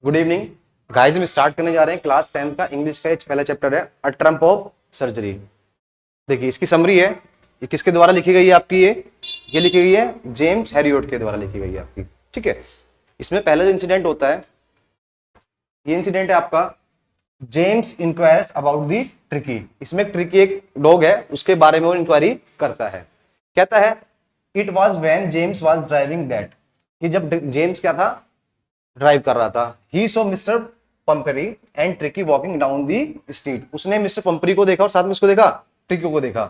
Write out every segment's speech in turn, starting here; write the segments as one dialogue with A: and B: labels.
A: Good evening guys. हम start करने जा रहे हैं क्लास 10 का इंग्लिश का पहला चैप्टर है अ ट्रम्प ऑफ सर्जरी। देखिए इसकी समरी है, ये किसके द्वारा लिखी गई है आपकी, ये लिखी गई है जेम्स हैरियोट के द्वारा लिखी गई है आपकी। ठीक है, इसमें पहला जो इंसिडेंट होता है, ये इंसिडेंट है आपका James enquires about the tricky. इसमें ट्रिकी एक डॉग है, उसके बारे में वो इंक्वायरी करता है। कहता है it was when James was driving that, कि जब जेम्स क्या था, ड्राइव कर रहा था। He saw Mr Pumphrey and Tricki walking down the street. उसने मिस्टर पंपरी को देखा और साथ में उसको देखा, ट्रिकी को देखा।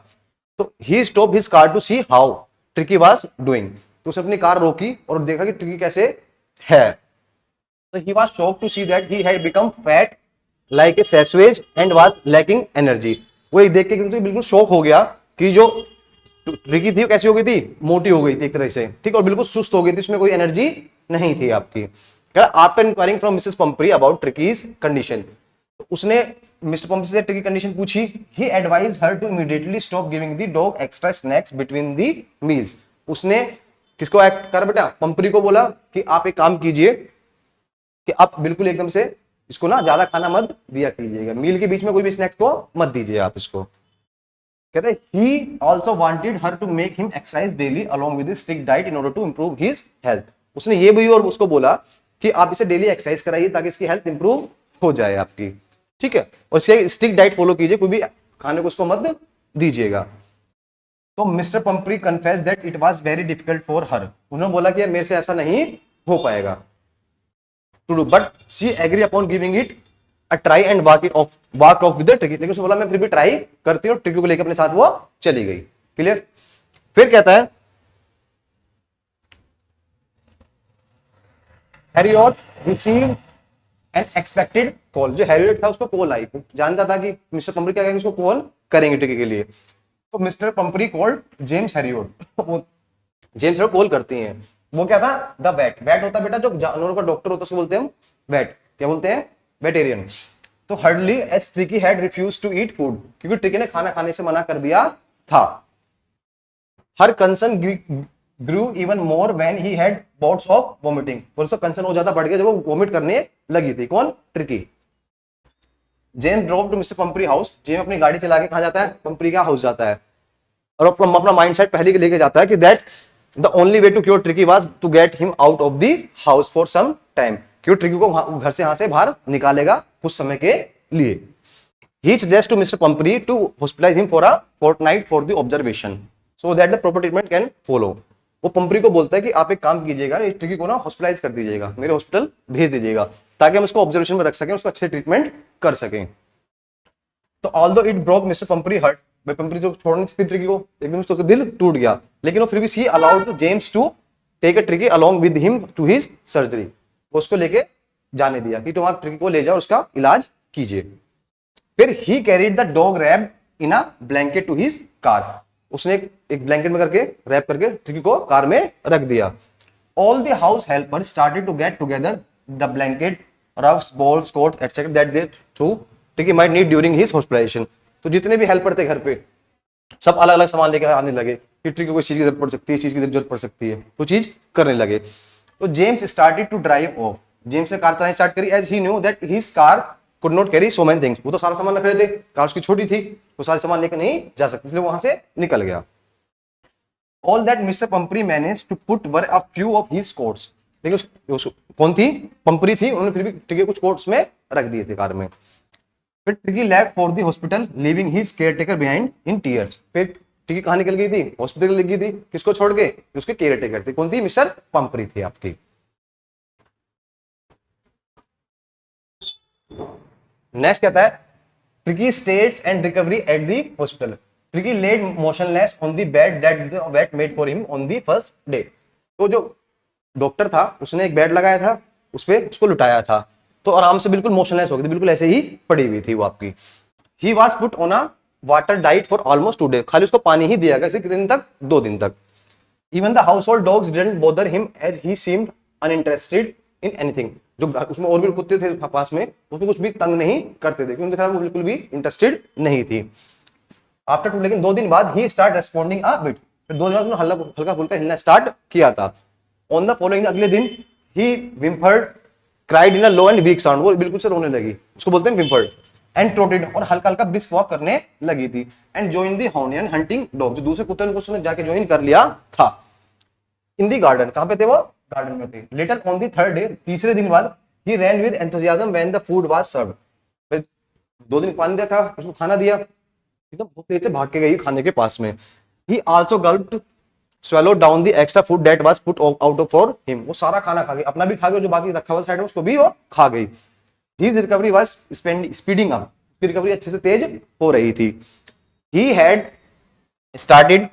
A: तो he stop his car to see how Tricki was doing. तो उसने अपनी कार रोकी और देखा कि ट्रिकी कैसे है। तो he was shocked to see that he had become fat like a sausage and was lacking energy. वो एक देख के बिल्कुल शॉक हो गया कि जो ट्रिकी थी वो कैसी हो गई थी, मोटी हो गई थी एक तरह से। ठीक, और बिल्कुल सुस्त हो गई थी, उसमें कोई एनर्जी नहीं थी आपकी। After inquiring from Mrs Pumphrey about Tricki's condition, उसने मिस्टर पंपरी से ट्रिकी कंडीशन पूछी। He advise her to immediately stop giving the dog extra snacks between the meals. उसने किसको एक्ट कर बेटा, पंपरी को बोला कि आप एक काम कीजिए कि आप बिल्कुल एकदम से इसको ना ज्यादा खाना मत दिया कीजिएगा, मील के बीच में कोई भी स्नैक्स को मत दीजिए आप इसको। कहते हैं he also wanted her to make him exercise daily along with strict diet in order to improve his health. उसने ये भी और उसको बोला कि आप इसे डेली एक्सरसाइज कराइए ताकि इसकी हेल्थ इंप्रूव हो जाए आपकी। ठीक है, और इसकी स्ट्रिक्ट डाइट फॉलो कीजिए, कोई भी खाने को उसको मत दीजिएगा। तो Mr Pumphrey confess that it was very difficult for her. उन्होंने बोला कि मेरे से ऐसा नहीं हो पाएगा to do, but she agree upon giving it a try and walk off with the Tricki. लेकिन उसने बोला मैं फिर भी ट्राई करती हूँ, ट्रिकी को लेकर अपने साथ वो चली गई। क्लियर। फिर कहता है Harriet received an expected call. जो हैरियट था उसको कॉल आई, जानता था कि मिस्टर पंपरी क्या करेंगे, उसको कॉल करेंगे ट्रिकी के लिए। तो मिस्टर पंपरी कॉल्ड जेम्स हैरियट। वो जेम्स हैरियट कॉल करती हैं। वो क्या था, द वेट। वेट होता बेटा जो जानवरों का डॉक्टर होता है, उसको बोलते हैं वेट। क्या बोलते हैं, वेटेरियन। तो hardly as Tricki had refuse to eat food, क्योंकि ट्रिकी ने खाना खाने से मना कर दिया था। Her concern grew even more when he had bouts of vomiting। और उसका कंसर्न और ज्यादा बढ़ गया जब वो वोमिट करने लगी थी। कौन, Tricki. James drove to Mr Pumphrey house. James अपनी गाड़ी चला के कहां जाता है, पंपरी का हाउस जाता है। और अपना माइंडसेट पहले के लेके जाता है कि that the only way to cure Tricki was to get him out of the house for some time. क्यों ट्रिकी को घर से यहां से बाहर निकालेगा कुछ समय के लिए। He suggest to Mr Pumphrey to hospitalise him for a fortnight for the observation so that the proper treatment can follow. वो पंपरी को बोलता है कि आप एक काम कीजिएगा, ट्रिकी को ना हॉस्पिटलाइज कर दीजिएगा, मेरे हॉस्पिटल भेज दीजिएगा ताकि हम उसको ऑब्जर्वेशन में रख सकें, उसको अच्छे ट्रीटमेंट कर सकें। तो although it broke Mr Pumphrey heart, Pumphrey जो छोड़नी थी ट्रिकी को, एकदम उसका दिल टूट गया। लेकिन वो फिर भी she allowed James to take a Tricki along with him to his surgery. उसको लेके जाने दिया कि तुम आप ट्रिकी को ले जाओ, उसका इलाज कीजिए। फिर he carried the dog wrap in a blanket to his car. उसने एक ब्लैंकेट में करके रैप करके ट्रिकी को कार में रख दिया। All the house helper started to get together the blanket, rugs, balls, coats etcetera that they through Tricki might need during his hospitalisation. तो जितने भी हेल्पर थे घर पे, सब अलग अलग सामान लेकर आने लगे कि ट्रिकी को इस चीज की जरूरत पड़ सकती है, इस चीज की जरूरत पड़ सकती है, तो चीज करने लगे। तो James started to drive off. James ने कार चलानी स्टार्ट करी as he knew that his car could not carry so many things. वो तो सारा सामान रख रहे थे, कार उसकी छोटी थी, वो सारे सामान लेकर नहीं जा सकती, इसलिए वहां से निकल गया। All that Mr Pumphrey manage to put were a few of his coats. लेकिन कौन थी, पंपरी थी, उन्होंने फिर भी ट्रिकी कुछ कोट्स में रख दिए थे कार में। फिर tricky left for the hospital leaving his caretaker behind in tears. फिर ट्रिकी कहां निकल गई थी, हॉस्पिटल लग गई थी, किसको छोड़ के, उसके केयरटेकर थे। कौन थी, मिस्टर पंपरी थी आपकी। नेक्स्ट कहता है Tricki status and recovery at the hospital. Tricki lay motionless on the bed that the vet made for him on the first day. तो जो डॉक्टर था उसने एक बेड लगाया था, उस पे उसको लुटाया था, तो आराम से बिल्कुल मोशनलेस हो गई थी, बिल्कुल ऐसे ही पड़ी हुई थी वो आपकी। He was put on a water diet for almost 2 days। खाली उसको पानी ही दिया गया, कितने दिन तक, 2 दिन तक। Even the household dogs didn't bother him as he seemed uninterested in anything. जो उसमें और भी कुत्ते थे पास में, उसको कुछ भी तंग नहीं करते थे, क्योंकि वो बिल्कुल भी इंटरेस्टेड नहीं थी। आफ्टर 2, लेकिन 2 दिन बाद ही स्टार्ट रेस्पॉन्डिंग अ बिट। फिर 2 दिन बाद उसने हल्का फुल्का हिलना स्टार्ट किया था। ऑन द फॉलोइंग, अगले दिन he whimpered cried in a low and weak sound, वो बिल्कुल से रोने लगी, उसको बोलते हैं विम्फर्ड, एंड ट्रोटेड, और हल्का हल्का ब्रिस्क वॉक करने लगी थी, and join the hound hunting dog, जो दूसरे कुत्ते ने उसने जाके ज्वाइन कर लिया था। इन दी गार्डन, कहां पे थे वो, गार्डन में थे। Later on the third day, तीसरे दिन बाद, he ran with enthusiasm when the food was served, फिर 2 दिन पानी रखा, उसको खाना दिया, एकदम बहुत तेज से भाग के गई खाने के पास में। He also gulped swallow down the extra food that was put out for him, वो सारा खाना खा गई, अपना भी खा गई, जो बाकी रखा हुआ साइड में उसको भी वो खा गई। His recovery was speeding up, उसकी रिकवरी अच्छे से तेज हो रही थी। He had started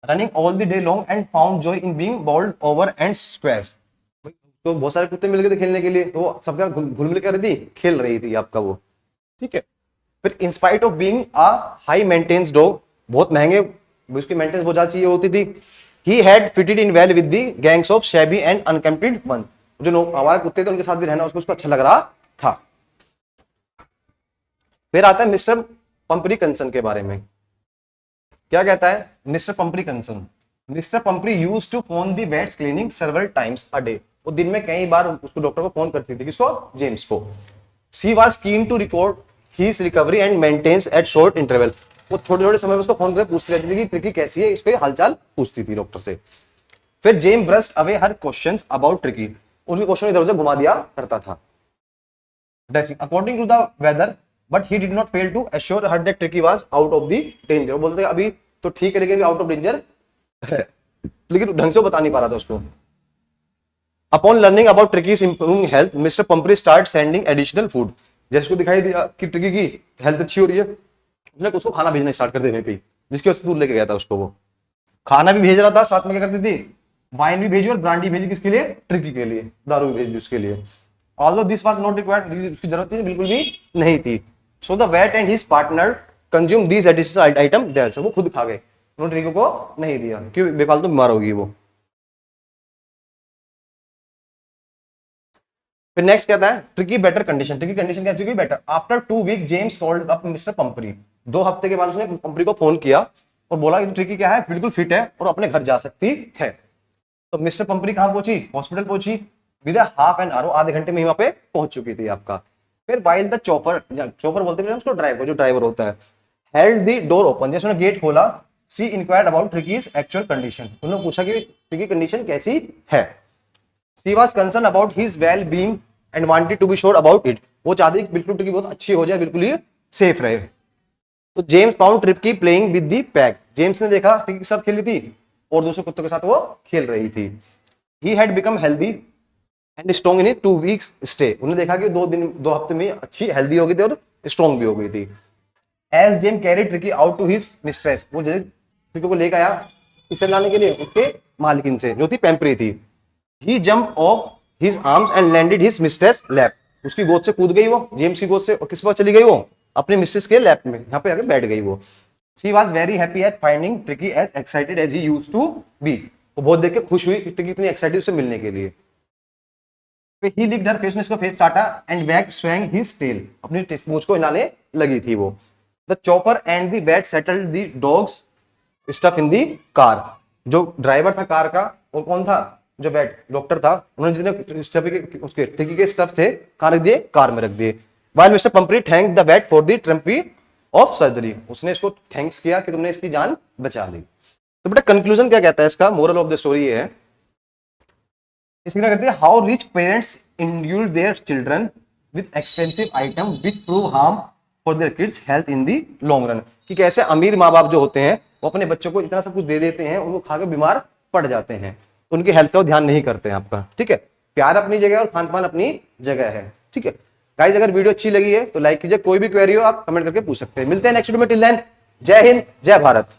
A: running all the day long and found joy in being bowled over and squashed, तो बहुत सारे कुत्ते मिल गए थे खेलने के लिए, तो वो सबका घुल मिल कर थी, खेल रही थी आपका वो, ठीक है। फिर in spite of being a high maintenance dog, बहुत महंगे, उसकी मेंटेनेंस बहुत ज्यादा चाहिए होती थी। He had fitted in well with the gangs of shabby and unkempt one, जो हमारे कुत्ते थे उनके साथ भी रहना उसको अच्छा लग रहा था। फिर आता है मिस्टर पंपरी कंसन के बारे में, क्या कहता है Mr Pumphrey concern. Mr Pumphrey used to phone the vet's clinic several times a day, वो दिन में कई बार उसको डॉक्टर को फोन करती थी, किसको, जेम्स को। She was keen to record his recovery and maintenance at short interval, वो छोटे छोटे समय में उसको फोन करके पूछती रहती थी कि ट्रिकी कैसी है, इसको हालचाल पूछती थी डॉक्टर से। फिर James brushed away her questions about Tricki, उनके क्वेश्चन इधर उधर घुमा दिया करता था। Dressing according to the weather, but he did not fail to assure her that Tricki was out of the danger, वो बोलते अभी तो ठीक है लेकिन आउट ऑफ डेंजर है, लेकिन ढंग से वो बता नहीं पा रहा था उसको। Upon learning about Tricki's improving health, Mr Pumphrey start sending additional food, जैसे उसको दिखाई दिया कि ट्रिकी की हेल्थ अच्छी हो रही है, उसने उसको खाना भेजना स्टार्ट कर देने पे, जिसके वजह से दूर लेके गया था उसको, वो खाना भी भेज रहा था, साथ में क्या करती थी, वाइन भी भेजी और ब्रांडी भेजी, किसके लिए, ट्रिकी के लिए, दारू भी भेज दी उसके लिए। Although this was not required, उसकी जरूरत थी बिल्कुल भी नहीं थी। So the vet and his partner consume these additional item there, वो खुद खा गए, उन्होंने ट्रिकी को नहीं दिया, क्यों, बेफालतू बीमार होगी वो। फिर नेक्स्ट कहता है Tricki better condition, Tricki condition कैसी हुई, better. After 2 week James called up Mr Pumphrey, 2 हफ्ते के बाद उसने पंपरी को फोन किया और बोला कि ट्रिकी क्या है, बिल्कुल फिट है और अपने घर जा सकती है। तो मिस्टर पंपरी कहां पहुंची, हॉस्पिटल पहुंची, विद हाफ एन आवर, आधे घंटे में वहां पे पहुंच चुकी थी आपका। फिर वाइल द चॉपर, चॉपर बोलते हैं उसको, ड्राइवर, जो ड्राइवर होता है, हेल्ड द डोर ओपन, जैसे उन्होंने गेट खोला, she inquired about Tricki's actual condition, उन्होंने पूछा कि ट्रिकी कंडीशन कैसी है। She was concerned about his well-being and wanted to be sure about it, वो चाहती कि बिल्कुल ट्रिकी बहुत अच्छी हो जाए, बिल्कुल ही सेफ रहे। तो James found tricky playing with the pack, James ने देखा ट्रिकी के साथ खेली थी और दूसरे कुत्तों के साथ वो खेल रही थी। He had become healthy and strong in a 2 weeks stay, उन्होंने देखा कि 2 हफ्ते में अच्छी हेल्दी हो गई थी और स्ट्रॉन्ग भी हो गई थी। As James carried Tricki out to his mistress, वो ट्रिकी को लेकर आया इसे लाने के लिए उसके मालकिन से, जो थी पेम्परी थी। He jumped off his arms and landed his mistress lap, उसकी गोद से कूद गई वो, जेम्स की गोद से, और किस पर चली गई वो, अपनी मिस्ट्रेस के लैप में, यहाँ पे आके बैठ गई वो। She was very happy at finding Tricky as excited as he used to be, वो बहुत देख के खुश हुई कि ट्रिकी इतनी एक्साइटेड उससे मिलने के लिए। He licked her face, ने इसका फेस चाटा, and wagged swaying his tail, अपनी पूंछ को हिलाने लगी थी वो। The chopper and the vet settled the dogs stuff in the car, जो ड्राइवर था कार का, और कौन था, जो वेट डॉक्टर था, उन्होंने जितने उसके ट्रिकी के स्टफ थे कहां रख दिए, कार में रख दिए। While Mr Pumphrey thank the vet for the triumph of surgery, उसने इसको थैंक्स किया कि तुमने इसकी जान बचा ली। तो बेटा कंक्लूजन क्या कहता है इसका, मोरल ऑफ द स्टोरी ये है, इसकी क्या कहते हैं, how rich parents indulge their children with expensive item which prove harm for their kids health in the long run, कि कैसे अमीर माँ बाप जो होते हैं वो अपने बच्चों को इतना सब कुछ दे देते हैं, उनको खाकर बीमार पड़ जाते हैं, उनकी हेल्थ का ध्यान नहीं करते हैं आपका, ठीक है। प्यार अपनी जगह और खान पान अपनी जगह है, ठीक है। गाइस अगर वीडियो अच्छी लगी है तो लाइक कीजिए, कोई भी क्वेरी हो आप कमेंट करके पूछ सकते हैं। मिलते हैं नेक्स्ट वीडियो में, टिल देन जय हिंद जय भारत।